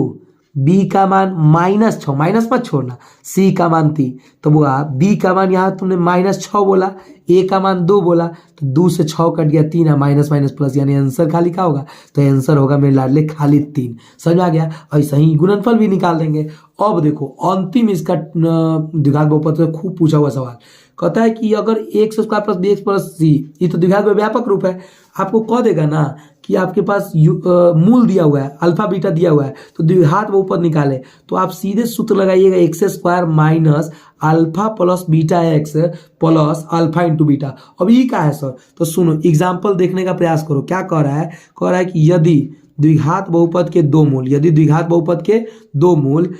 बी का मान -6, माइनस मत छोड़ना, सी का मान 3, तो वो बी का मान यहाँ तुमने -6 बोला, ए का मान 2 बोला, तो 2 से 6 कट गया 3 है, माइनस माइनस प्लस, यानी आंसर खाली क्या होगा, तो आंसर होगा मेरे लाडले खाली 3। समझ आ गया। ऐसा ही गुणनफल भी निकाल देंगे। अब देखो अंतिम इसका द्विघात बहुपद से खूब पूछा हुआ सवाल, कहता है कि अगर X square plus B X plus C, ये तो द्विघात व्यापक रूप है, आपको कह देगा ना कि आपके पास मूल दिया हुआ है, अल्फा बीटा दिया हुआ है, तो द्विघात बहुपद निकाले, तो आप सीधे सूत्र लगाइएगा x square minus alpha plus beta x plus alpha into beta. अब ये क्या है सर, तो सुनो एग्जाम्पल देखने का प्रयास करो। क्या कह रहा है कि यदि द्विघात बहुपद के दो मूल, यदि द्विघात बहुपद के दो मूल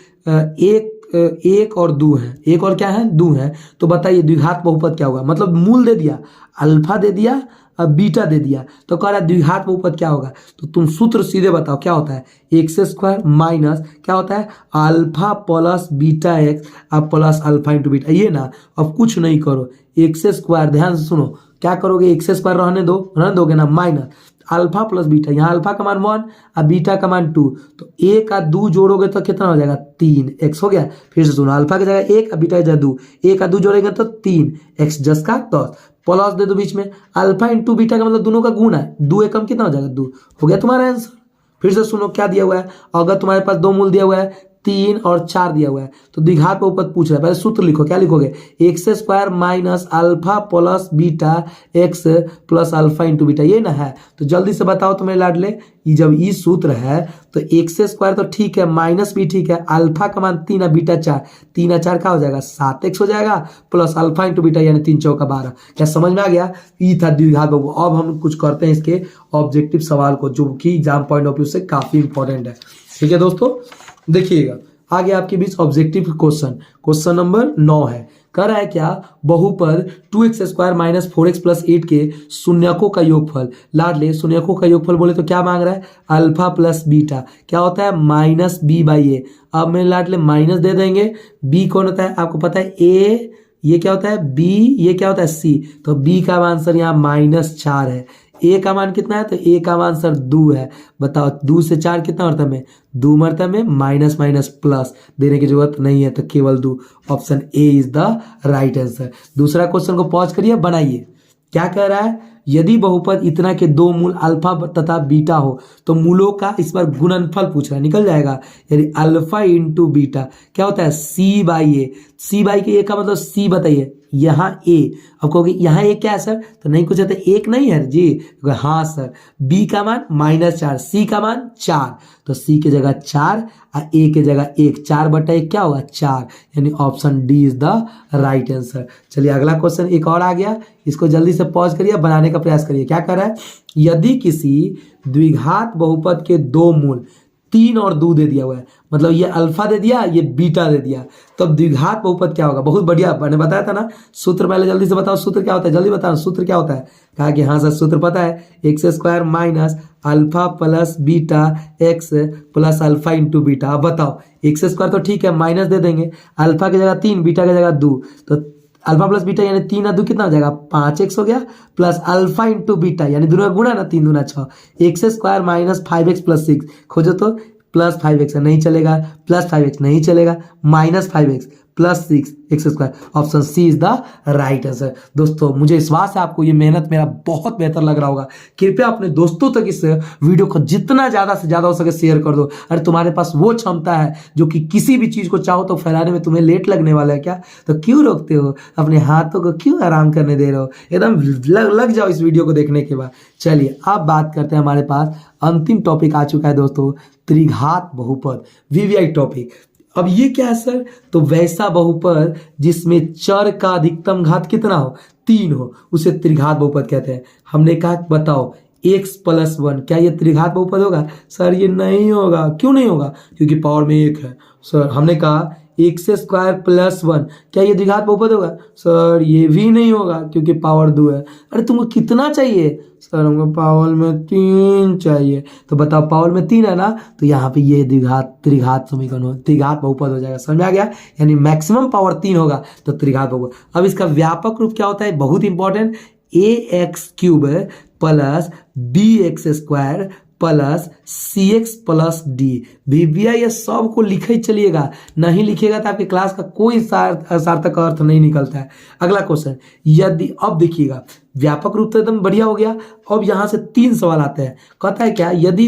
एक और 2 है, एक और क्या है 2 है, तो बताइए द्विघात बहुपद क्या होगा। मतलब मूल दे दिया, अल्फा दे दिया और बीटा दे दिया, तो कह रहा है द्विघात बहुपद क्या होगा। तो तुम सूत्र सीधे बताओ क्या होता है, एक्स स्क्वायर माइनस क्या होता है अल्फा प्लस बीटा एक्स अब प्लस अल्फा इंटू बीटा, ये ना। अब कुछ नहीं करो, एक्स स्क्वायर, ध्यान से सुनो क्या करोगे, एक्स स्क्वायर रहने दोगे ना, माइनस अल्फा प्लस बीटा, यहाँ अल्फा का मान 1 और बीटा का मान 2, तो 1 का 2 जोड़ोगे तो कितना हो जाएगा 3x हो गया। फिर से सुनो, अल्फा की जगह 1 और बीटा की जगह 2, 1 का 2 जोड़ेंगे तो 3x 10 का 10, प्लस दे दो बीच में, अल्फा इंटू बीटा का मतलब दोनों का गुण है, 2 एकम कितना हो जाएगा 2, हो गया तुम्हारा आंसर। फिर से सुनो क्या दिया हुआ है, अगर तुम्हारे पास दो मूल दिया हुआ है 3 और 4 दिया हुआ है, तो द्विघात बहुपद पूछ रहा है, पहले सूत्र लिखो। क्या लिखोगे, x square minus alpha plus beta x plus alpha into beta, ये ना है। तो जल्दी से बताओ तो मेरे लाडले, ये जब ये सूत्र है तो एक्स स्क्वायर तो ठीक है, माइनस भी ठीक है, अल्फा का मान 3 है, बीटा 4, 3 और 4 क्या हो जाएगा 7x हो जाएगा, प्लस अल्फा इंटू बीटा यानी 3 चौका 12। क्या समझ में आ गया, ये था द्विघात बहुपद। अब हम कुछ करते हैं इसके ऑब्जेक्टिव सवाल को, जो कि एग्जाम पॉइंट ऑफ व्यू से काफी इंपॉर्टेंट है। ठीक है दोस्तों, देखिएगा आगे आपके बीच ऑब्जेक्टिव क्वेश्चन नंबर 9 है। कह रहा है क्या, बहुपद 2x square minus 4x plus 8 के शून्यकों का योगफल। लाडले शून्यकों का योगफल बोले तो क्या मांग रहा है, अल्फा प्लस बीटा क्या होता है माइनस बी बाई ए। अब मेरे लाडले माइनस दे देंगे, बी कौन होता है आपको पता है, ए, ये क्या होता है बी, ये क्या होता है सी, तो बी का आंसर यहाँ -4 है। ए का मान कितना है, तो ए का मान सर 2 है। बताओ 2 से 4 कितना मरतब में, 2 मरतब में, माइनस माइनस प्लस देने की जरूरत नहीं है, तो केवल 2, option A is the right answer. दूसरा क्वेश्चन को पॉज करिए, बनाइए। क्या कह रहा है, यदि बहुपद इतना के दो मूल अल्फा तथा बीटा हो तो मूलों का इस बार गुणनफल पूछ रहा है, निकल जाएगा। यदि अल्फा इंटू बीटा क्या होता है सी बाई ए, सी बाई के ए का मतलब सी बताइए, यहाँ ए। अब कहोगे यहाँ ए क्या है सर, तो नहीं कुछ है तो एक नहीं है जी, हाँ सर। बी का मान -4, सी का मान 4, तो सी के जगह 4 और ए के जगह 1, 4/1 क्या होगा 4, यानी option D is the right answer. चलिए अगला क्वेश्चन एक और आ गया, इसको जल्दी से पॉज करिए, बनाने का प्रयास करिए। क्या कर रहा है, यदि किसी द्विघात बहुपद के दो मूल 3 और 2 दे दिया हुआ है, मतलब ये अल्फा दे दिया, ये बीटा दे दिया, तब द्विघात बहुपद क्या होगा। बहुत बढ़िया, मैंने बताया था ना सूत्र, पहले जल्दी से बताओ सूत्र क्या होता है, जल्दी बताओ सूत्र क्या होता है। कहा कि हाँ सर सूत्र पता है, x² minus alpha plus beta x plus alpha into beta. अब बताओ x² तो ठीक है, माइनस दे देंगे, अल्फा की जगह 3, बीटा की जगह 2, तो अल्फा प्लस बीटा यानी 3 और 2 कितना हो जाएगा 5x हो गया, प्लस अल्फा इंटू बीटा यानी दोनों गुणा ना, 3 दूना 6, x² माइनस 5x प्लस 6, खोजो तो प्लस 5x नहीं चलेगा, प्लस 5x नहीं चलेगा, माइनस 5x प्लस 6x²। Option C is the right answer. दोस्तों मुझे विश्वास है आपको ये मेहनत मेरा बहुत बेहतर लग रहा होगा। कृपया अपने दोस्तों तक इस वीडियो को जितना ज़्यादा से ज़्यादा हो सके शेयर कर दो। अरे तुम्हारे पास वो क्षमता है जो कि किसी भी चीज़ को चाहो तो फैलाने में तुम्हें लेट लगने वाला है क्या, तो क्यों रोकते हो, अपने हाथों को क्यों आराम करने दे रहे हो, एकदम लग जाओ इस वीडियो को देखने के बाद। चलिए अब बात करते हैं, हमारे पास अंतिम टॉपिक आ चुका है दोस्तों, त्रिघात बहुपद, वीवीआई टॉपिक। अब ये क्या है सर, तो वैसा बहुपद जिसमें चर का अधिकतम घात कितना हो 3 हो, उसे त्रिघात बहुपद कहते हैं। हमने कहा बताओ x+1 क्या ये त्रिघात बहुपद होगा, सर ये नहीं होगा। क्यों नहीं होगा, क्योंकि पावर में 1 है। सर हमने कहा x² + 1 क्या ये द्विघात बहुपद होगा, सर ये भी नहीं होगा क्योंकि पावर 2 है। अरे तुमको कितना चाहिए, सर हमको पावर में 3 चाहिए। तो बताओ पावर में 3 है ना, तो यहाँ पे ये त्रिघात समीकरण त्रिघात बहुपद हो जाएगा। समझ में आ गया, यानी मैक्सिमम पावर 3 होगा तो त्रिघात बहुपद। अब इसका व्यापक रूप क्या होता है, बहुत important, ax³ plus bx² plus cx plus d। भैया ये सब को लिखे ही चलिएगा, नहीं लिखिएगा तो आपकी क्लास का कोई सार्थक अर्थ नहीं निकलता है। अगला क्वेश्चन, यदि अब देखिएगा व्यापक रूप तो एकदम बढ़िया हो गया। अब यहाँ से 3 सवाल आते हैं, कहता है क्या, यदि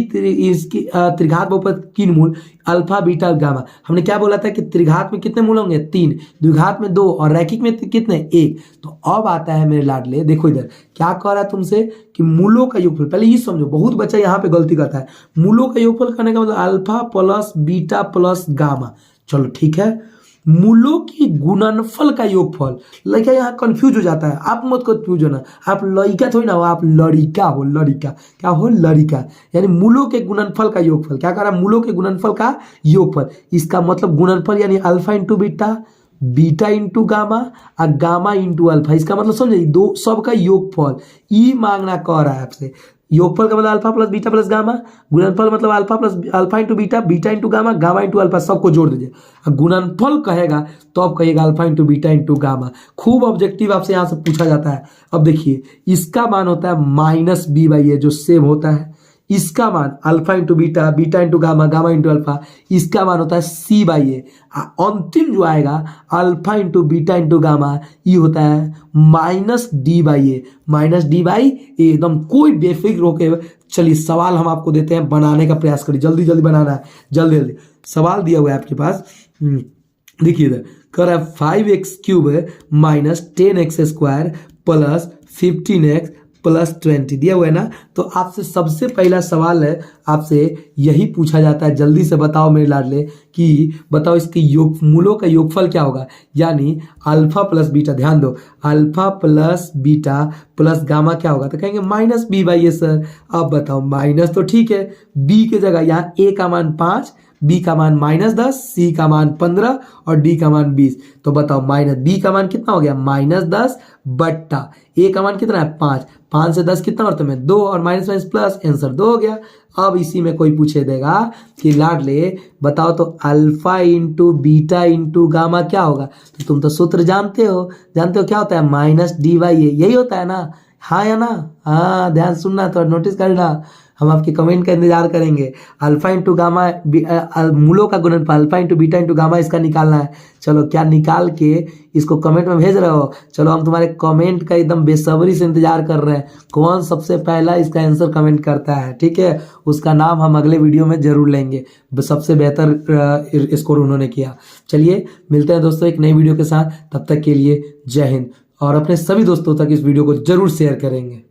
इसकी त्रिघात बहुपद किन मूल अल्फा बीटा गामा। हमने क्या बोला था कि त्रिघात में कितने मूल होंगे 3, द्विघात में 2 और रैखिक में कितने 1। तो अब आता है मेरे लाडले, देखो इधर क्या कह रहा है तुमसे कि मूलों का योगफल। पहले ये समझो, बहुत बच्चा यहाँ पे गलती करता है, मूलों का योगफल करने का मतलब alpha plus beta plus gamma. चलो ठीक है, मूलों की गुणनफल का योगफल। लड़का यहाँ कंफ्यूज हो जाता है, आप मत कंफ्यूज होना, आप लड़का थोड़ी ना हो, आप लड़िका हो, लड़िका क्या हो, लड़िका। यानी मूलों के गुणनफल का योगफल। क्या कह रहा है, मूलों के गुणनफल का योगफल। इसका मतलब गुणनफल यानी alpha into beta, beta into gamma और गामा इंटू अल्फा। इसका मतलब समझे, दो सबका योगफल ई मांगना कह रहा है आपसे। योगफल का मतलब alpha plus beta plus gamma, गुणनफल मतलब alpha plus alpha into beta, beta into gamma, gamma into alpha, सबको जोड़ दीजिए। गुणनफल कहेगा तो आप कहिएगा alpha into beta into gamma. खूब ऑब्जेक्टिव आपसे यहाँ से पूछा जाता है। अब देखिए इसका मान होता है -b/a जो सेम होता है, इसका मान alpha into beta, beta into gamma, gamma into alpha, इसका मान होता है c/a। अंतिम जो आएगा alpha into beta into gamma, ये होता है -d/a, -d/a। एकदम कोई बेफिक्र होके चलिए सवाल हम आपको देते हैं, बनाने का प्रयास करिए, जल्दी जल्दी बनाना है, जल्दी जल्दी। सवाल दिया हुआ है आपके पास, देखिए इधर कह रहा है 5x³ minus 10x² plus 15x plus 20 दिया हुआ है ना। तो आपसे सबसे पहला सवाल है, आपसे यही पूछा जाता है, जल्दी से बताओ मेरे लाडले कि बताओ इसके योग मूलों का योगफल क्या होगा, यानी अल्फा प्लस बीटा। ध्यान दो, alpha plus beta plus gamma क्या होगा, तो कहेंगे -b/a सर। अब बताओ माइनस तो ठीक है, b की जगह यहाँ a का मान 5, b का मान -10, c का मान 15 और d का मान 20। तो बताओ b का मान कितना हो गया -10 बट्टा a का मान कितना है 5, 5 से 10 कितना और में 2 और माइनस प्लस, आंसर 2 हो गया। अब इसी में कोई पूछे देगा कि लाडले बताओ तो alpha into beta into gamma क्या होगा, तो तुम तो सूत्र जानते हो क्या होता है -d/a, यही होता है ना, हाँ या ना, हाँ ध्यान सुनना, तो नोटिस करना, हम आपके कमेंट का इंतजार करेंगे। अल्फा इंटू गामा मूलों का गुणनफल alpha into beta into gamma इसका निकालना है। चलो क्या निकाल के इसको कमेंट में भेज रहे हो? चलो हम तुम्हारे कमेंट का एकदम बेसब्री से इंतजार कर रहे हैं। कौन सबसे पहला इसका आंसर कमेंट करता है, ठीक है, उसका नाम हम अगले वीडियो में जरूर लेंगे। सबसे बेहतर स्कोर उन्होंने किया। चलिए मिलते हैं दोस्तों एक नई वीडियो के साथ, तब तक के लिए जय हिंद। और अपने सभी दोस्तों तक इस वीडियो को जरूर शेयर करेंगे।